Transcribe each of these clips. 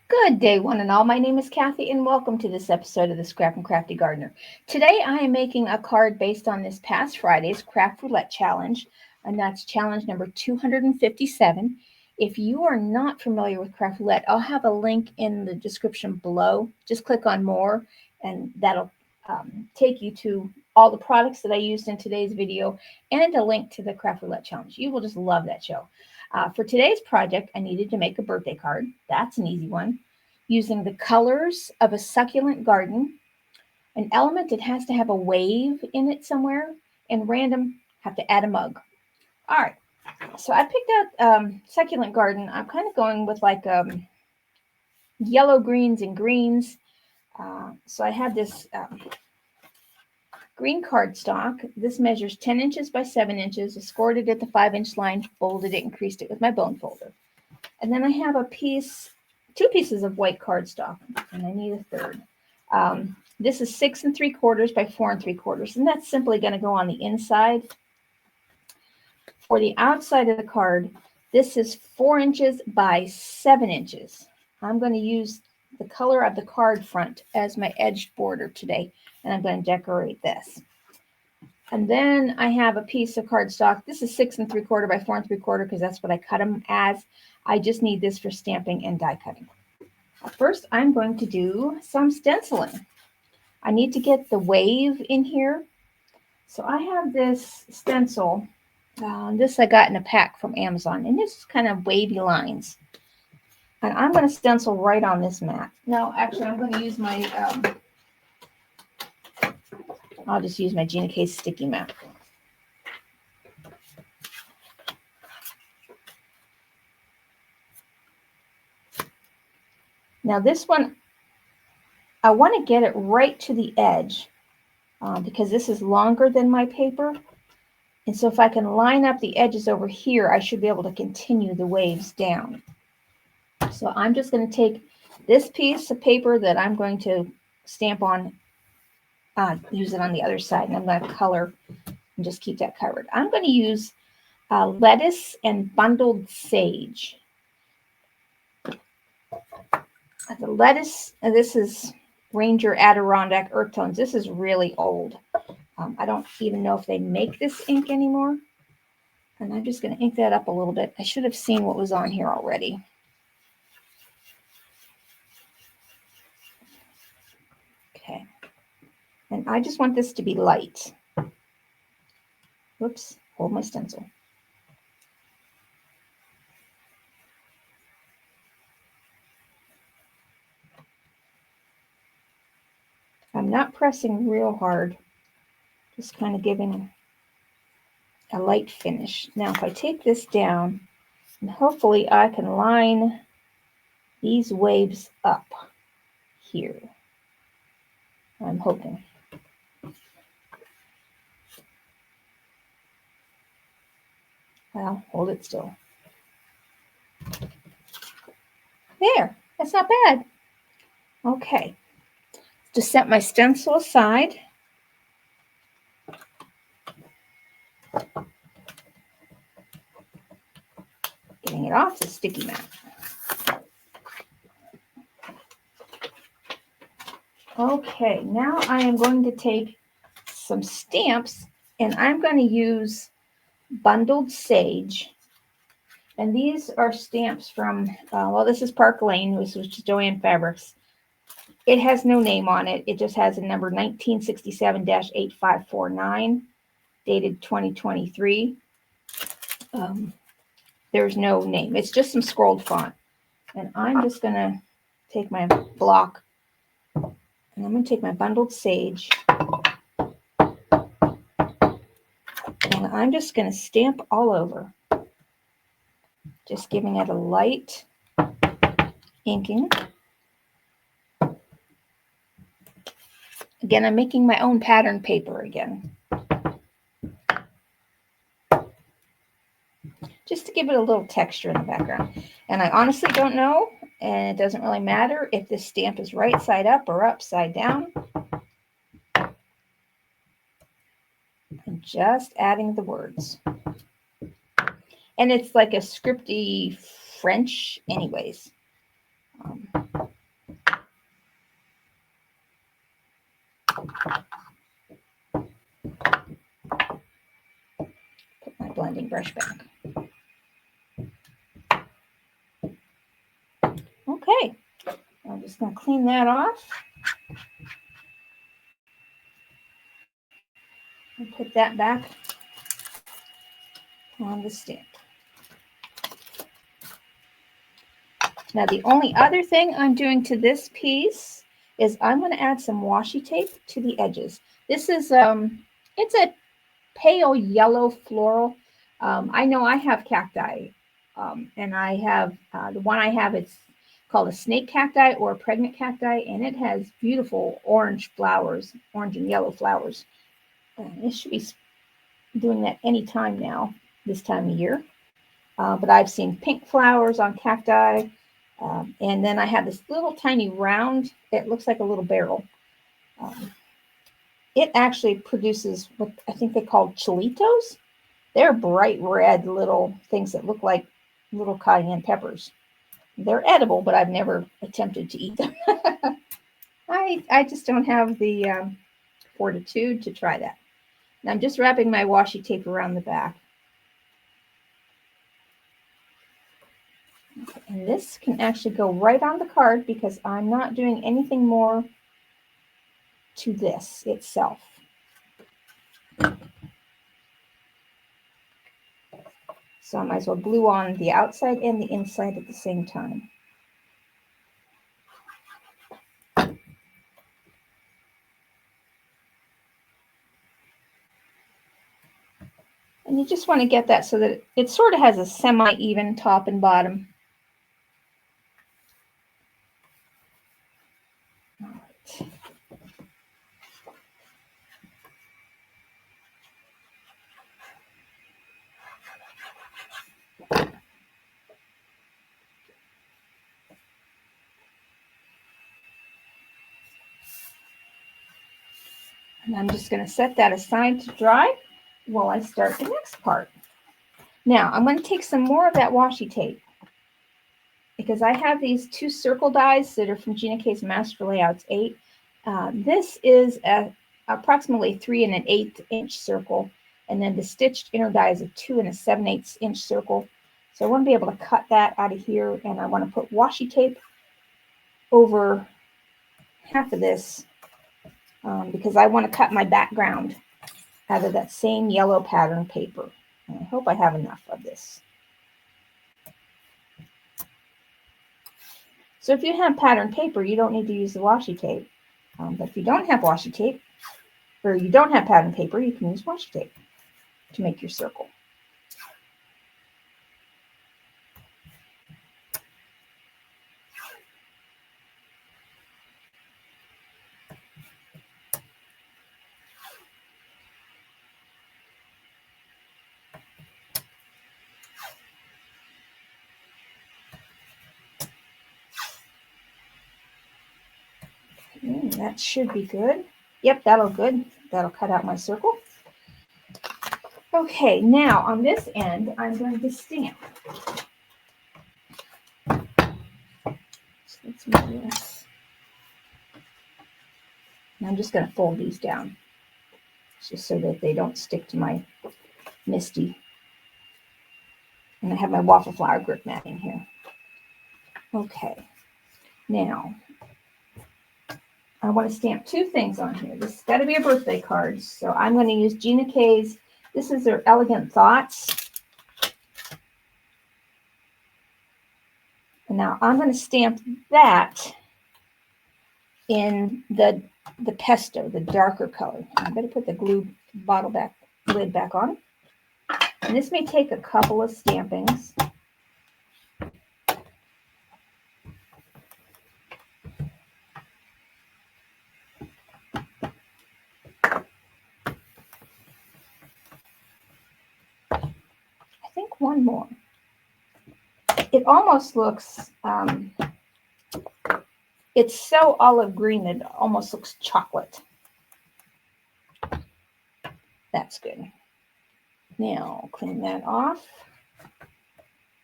Good day, one and all. My name is Kathy, and welcome to this episode of the Scrap and Crafty Gardener. Today, I am making a card based on this past Friday's Craft Roulette Challenge, and that's challenge number 257. If you are not familiar with Craft Roulette, I'll have a link in the description below. Just click on More, and that'll take you to all the products that I used in today's video and a link to the Craft Roulette Challenge. You will just love that show. For today's project, I needed to make a birthday card. That's an easy one. Using the colors of a succulent garden, an element that has to have a wave in it somewhere, and random, have to add a mug. All right, so I picked out succulent garden. I'm kind of going with like yellow greens and greens. So I have this green cardstock. This measures 10 inches by 7 inches. I scored it at the 5-inch line, folded it, and creased it with my bone folder. And then I have two pieces of white cardstock, and I need a third. This is 6 3/4 by 4 3/4, and that's simply going to go on the inside. For the outside of the card, this is 4 inches by 7 inches. I'm going to use the color of the card front as my edged border today, and I'm going to decorate this. And then I have a piece of cardstock. This is 6 3/4 by 4 3/4 because that's what I cut them as. I just need this for stamping and die cutting. First, I'm going to do some stenciling. I need to get the wave in here. So I have this stencil. This I got in a pack from Amazon, and this is kind of wavy lines. And I'm going to stencil right on this mat. No, actually, I'm going to use my, I'll just use my GinaK sticky mat. Now this one, I want to get it right to the edge because this is longer than my paper. And so if I can line up the edges over here, I should be able to continue the waves down. So I'm just going to take this piece of paper that I'm going to stamp on, use it on the other side, and I'm going to color and just keep that covered. I'm going to use lettuce and bundled sage. The lettuce, and this is Ranger Adirondack Earthtones. This is really old. I don't even know if they make this ink anymore. And I'm just going to ink that up a little bit. I should have seen what was on here already. Okay. And I just want this to be light. Whoops, hold my stencil. I'm not pressing real hard. Just kind of giving a light finish. Now, if I take this down, and hopefully I can line these waves up here. I'm hoping. Well, hold it still. There, that's not bad. Okay, just set my stencil aside. Getting it off the sticky mat. Okay, now I am going to take some stamps, and I'm going to use bundled sage. And these are stamps from, well, this is Park Lane, which is Joanne Fabrics. It has no name on it. It just has a number 1967-8549, dated 2023. There's no name. It's just some scrolled font. And I'm just going to take my block, and I'm going to take my bundled sage, and I'm just going to stamp all over. Just giving it a light inking. Again, I'm making my own pattern paper again. Just to give it a little texture in the background. And I honestly don't know, and it doesn't really matter if this stamp is right side up or upside down. I'm just adding the words. And it's like a scripty French anyways. Put my blending brush back. Okay, I'm just going to clean that off. And put that back on the stamp. Now the only other thing I'm doing to this piece is I'm going to add some washi tape to the edges. This is it's a pale yellow floral. I know I have cacti, and I have the one I have. It's called a snake cacti or a pregnant cacti, and it has beautiful orange flowers, orange and yellow flowers. It should be doing that any time now, this time of year. But I've seen pink flowers on cacti. And then I have this little tiny round, it looks like a little barrel. It actually produces what I think they call chilitos. They're bright red little things that look like little cayenne peppers. They're edible, but I've never attempted to eat them. I just don't have the fortitude to try that. And I'm just wrapping my washi tape around the back. Okay, and this can actually go right on the card because I'm not doing anything more to this itself. So I might as well glue on the outside and the inside at the same time. And you just want to get that so that it sort of has a semi-even top and bottom. All right. And I'm just going to set that aside to dry while I start the next part. Now, I'm going to take some more of that washi tape because I have these two circle dies that are from GinaK's Master Layouts 8. This is approximately 3 1/8 inch circle, and then the stitched inner die is a 2 7/8 inch circle. So I want to be able to cut that out of here, and I want to put washi tape over half of this because I want to cut my background out of that same yellow pattern paper. And I hope I have enough of this. So if you have pattern paper, you don't need to use the washi tape. But if you don't have washi tape, or you don't have pattern paper, you can use washi tape to make your circle. That should be good. Yep, that'll good. That'll cut out my circle. Okay, now on this end, I'm going to stamp. So let's move this. And I'm just going to fold these down just so that they don't stick to my MISTI. And I have my waffle flower grip mat in here. Okay, now I want to stamp two things on here. This has got to be a birthday card. So I'm going to use GinaK's. This is their Elegant Thoughts. And now I'm going to stamp that in the Pesto, the darker color. I'm going to put the glue bottle back, lid back on. And this may take a couple of stampings. I think one more. It almost looks, it's so olive green that it almost looks chocolate. That's good. Now, clean that off.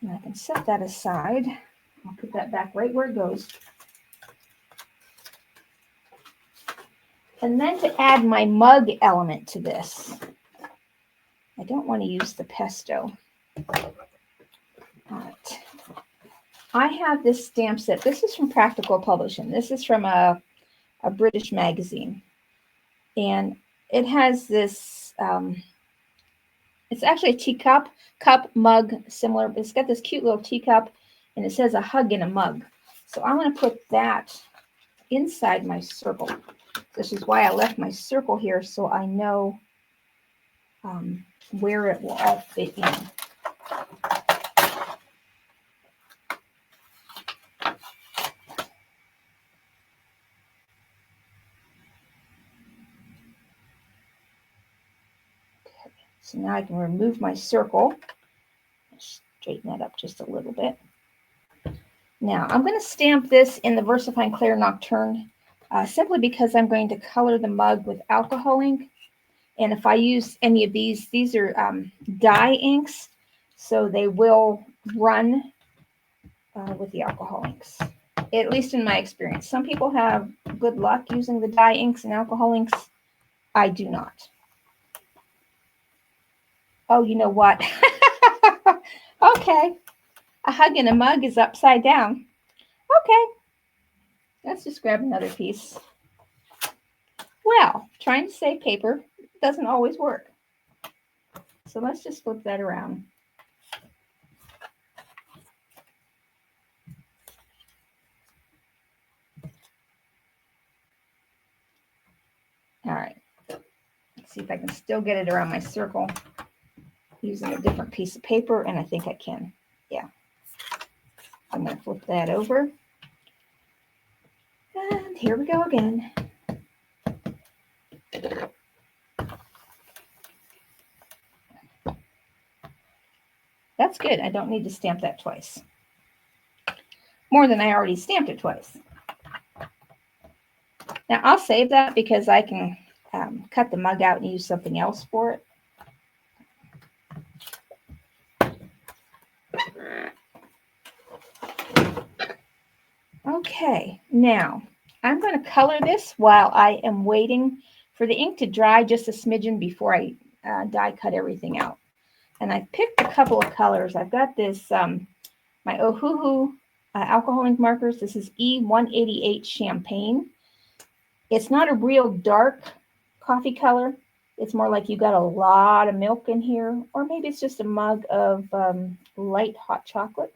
And I can set that aside. I'll put that back right where it goes. And then to add my mug element to this, I don't want to use the Pesto. All right. I have this stamp set. This is from Practical Publishing. This is from a British magazine. And it has this, it's actually a teacup, cup, mug, similar. But it's got this cute little teacup, and it says a hug in a mug. So I'm going to put that inside my circle. This is why I left my circle here, so I know where it will all fit in. So now I can remove my circle. Straighten that up just a little bit. Now I'm going to stamp this in the VersaFine Clair Nocturne simply because I'm going to color the mug with alcohol ink. And if I use any of these are dye inks, so they will run with the alcohol inks, at least in my experience. Some people have good luck using the dye inks and alcohol inks. I do not. Oh, you know what? Okay. A hug in a mug is upside down. Okay. Let's just grab another piece. Well, trying to save paper doesn't always work. So let's just flip that around. All right. Let's see if I can still get it around my circle using a different piece of paper, and I think I can. Yeah. I'm going to flip that over. And here we go again. That's good. I don't need to stamp that twice. More than I already stamped it twice. Now I'll save that because I can cut the mug out and use something else for it. Okay, now I'm going to color this while I am waiting for the ink to dry just a smidgen before I die cut everything out. And I picked a couple of colors. I've got this, my Ohuhu alcohol ink markers. This is E188 Champagne. It's not a real dark coffee color. It's more like you got a lot of milk in here, or maybe it's just a mug of light hot chocolate.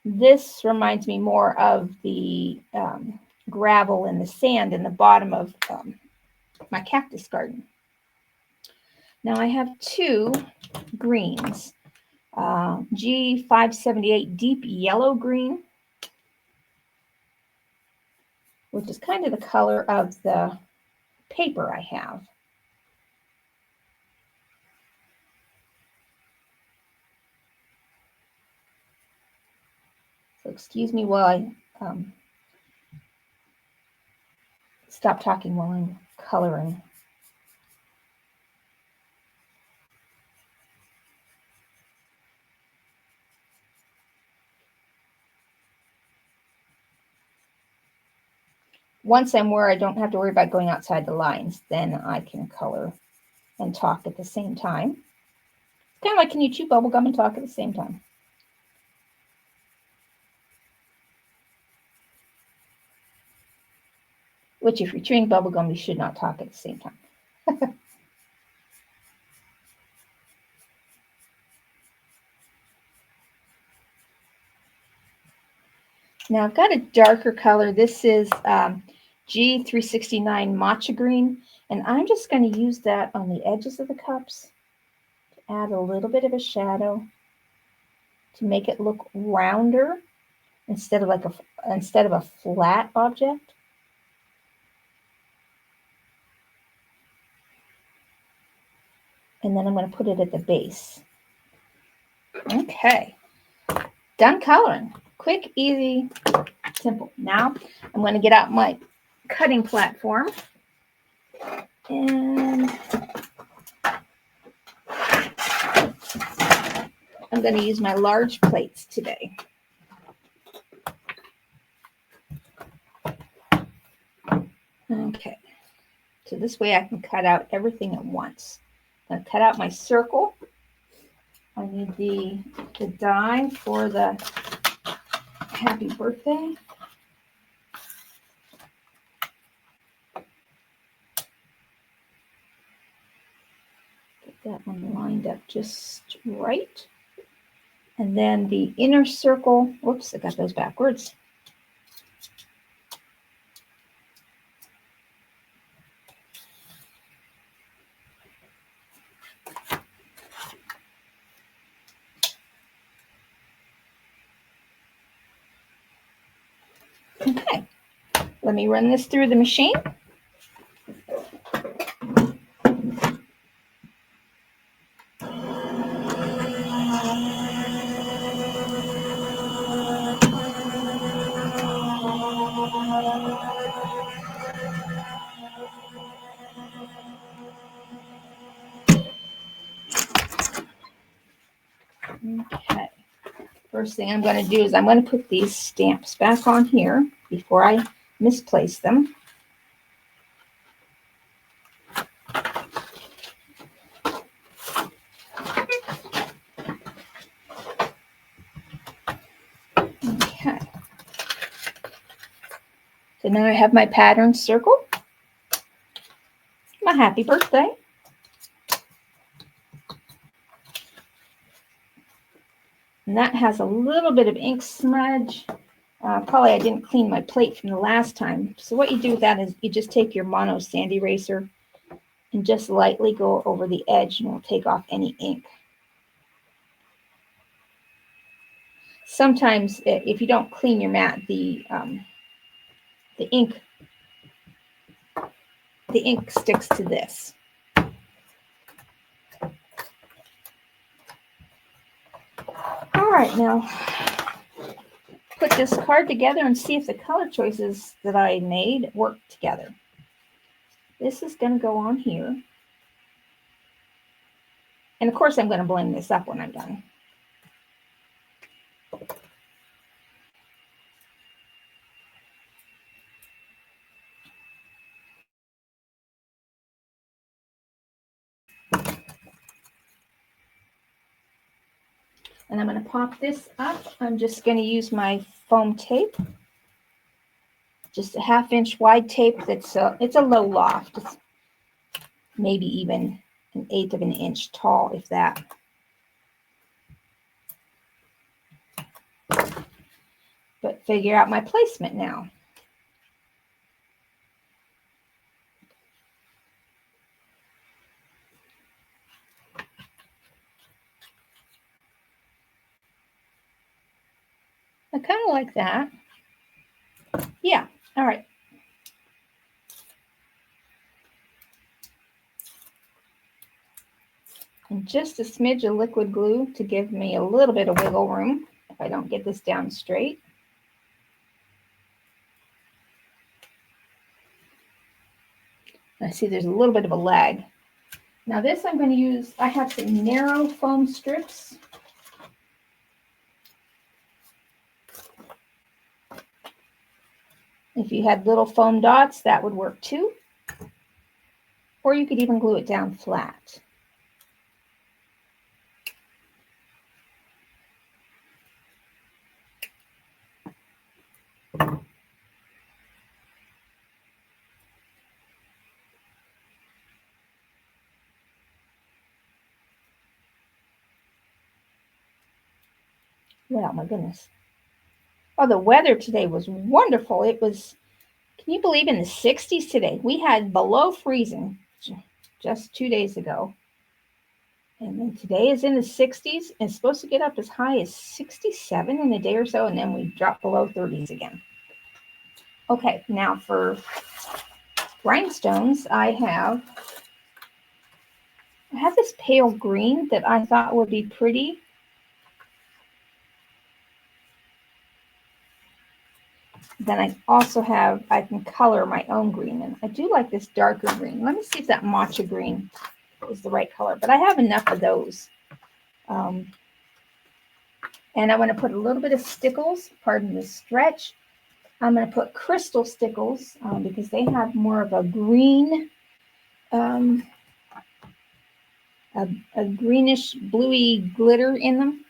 This reminds me more of the gravel and the sand in the bottom of my cactus garden. Now I have two greens, G578 Deep Yellow Green, which is kind of the color of the paper I have. So excuse me while I stop talking while I'm coloring. Once I'm where I don't have to worry about going outside the lines, then I can color and talk at the same time. It's kind of like, can you chew bubble gum and talk at the same time? Which, if you're chewing bubble gum, you should not talk at the same time. Now I've got a darker color. This is G369 Matcha Green, and I'm just going to use that on the edges of the cups to add a little bit of a shadow to make it look rounder instead of a flat object. And then I'm going to put it at the base. Okay, done coloring. Quick, easy, simple. Now I'm going to get out my cutting platform, and I'm going to use my large plates today. Okay, so this way I can cut out everything at once. I'm going to cut out my circle. I need the die for the happy birthday. Get that one lined up just right. And then the inner circle, whoops, I got those backwards. Okay, let me run this through the machine. Okay, first thing I'm going to do is I'm going to put these stamps back on here before I misplace them. Okay, so now I have my pattern circle, my happy birthday. And that has a little bit of ink smudge. Probably I didn't clean my plate from the last time. So what you do with that is you just take your mono sand eraser and just lightly go over the edge and it'll take off any ink. Sometimes if you don't clean your mat, the ink sticks to this. All right, now put this card together and see if the color choices that I made work together. This is going to go on here. And of course, I'm going to blend this up when I'm done. And I'm going to pop this up. I'm just going to use my foam tape. Just a 1/2 inch wide tape it's a low loft. It's maybe even 1/8 of an inch tall, if that. But figure out my placement now. I kind of like that. Yeah, all right. And just a smidge of liquid glue to give me a little bit of wiggle room if I don't get this down straight. I see there's a little bit of a lag. Now this I'm going to use, I have some narrow foam strips. If you had little foam dots, that would work too. Or you could even glue it down flat. Well, my goodness. Oh, the weather today was wonderful. It was, can you believe, in the 60s today? We had below freezing just 2 days ago. And then today is in the 60s. And it's supposed to get up as high as 67 in a day or so. And then we drop below 30s again. Okay, now for rhinestones, I have this pale green that I thought would be pretty. Then I also have, I can color my own green. And I do like this darker green. Let me see if that matcha green is the right color. But I have enough of those. And I want to put a little bit of stickles, pardon the stretch, I'm going to put crystal stickles because they have more of a green, a greenish bluey glitter in them.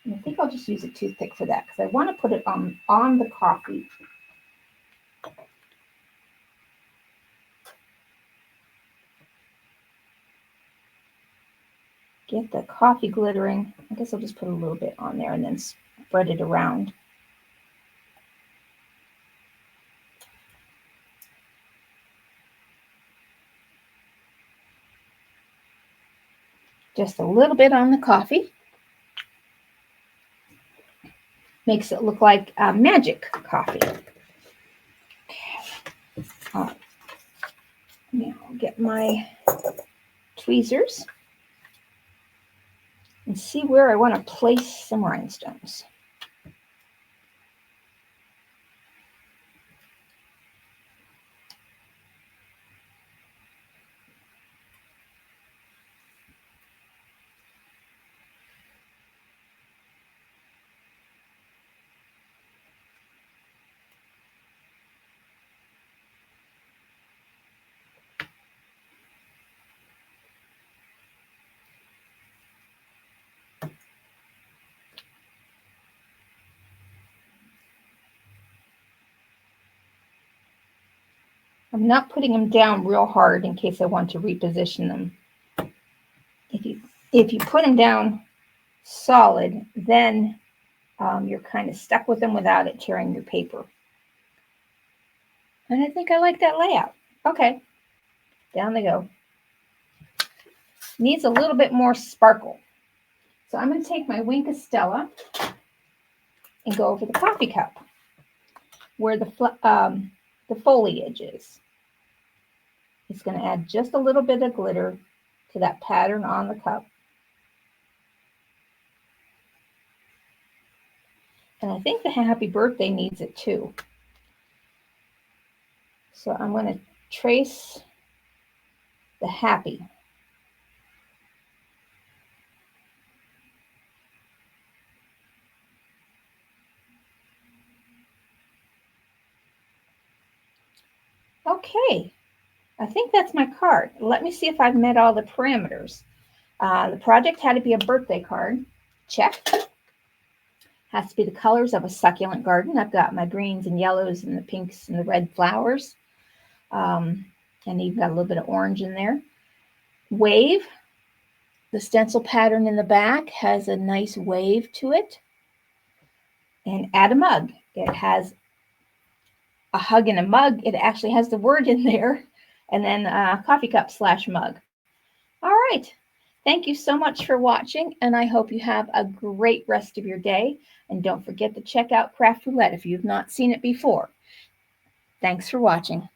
And I think I'll just use a toothpick for that because I want to put it on the coffee. Get the coffee glittering. I guess I'll just put a little bit on there and then spread it around. Just a little bit on the coffee. Makes it look like magic coffee. Now I'll get my tweezers and see where I want to place some rhinestones. I'm not putting them down real hard in case I want to reposition them. If you put them down solid, then you're kind of stuck with them without it tearing your paper. And I think I like that layout. Okay, down they go. Needs a little bit more sparkle. So I'm going to take my Wink of Stella and go over the coffee cup where the foliage is. It's going to add just a little bit of glitter to that pattern on the cup. And I think the happy birthday needs it too. So I'm going to trace the happy. Okay, I think that's my card. Let me see if I've met all the parameters. The project had to be a birthday card. Check. Has to be the colors of a succulent garden. I've got my greens and yellows and the pinks and the red flowers. And you've got a little bit of orange in there. Wave. The stencil pattern in the back has a nice wave to it. And add a mug. It has a hug in a mug. It actually has the word in there. And then coffee cup / mug. All right. Thank you so much for watching, and I hope you have a great rest of your day. And don't forget to check out Craft Roulette if you've not seen it before. Thanks for watching.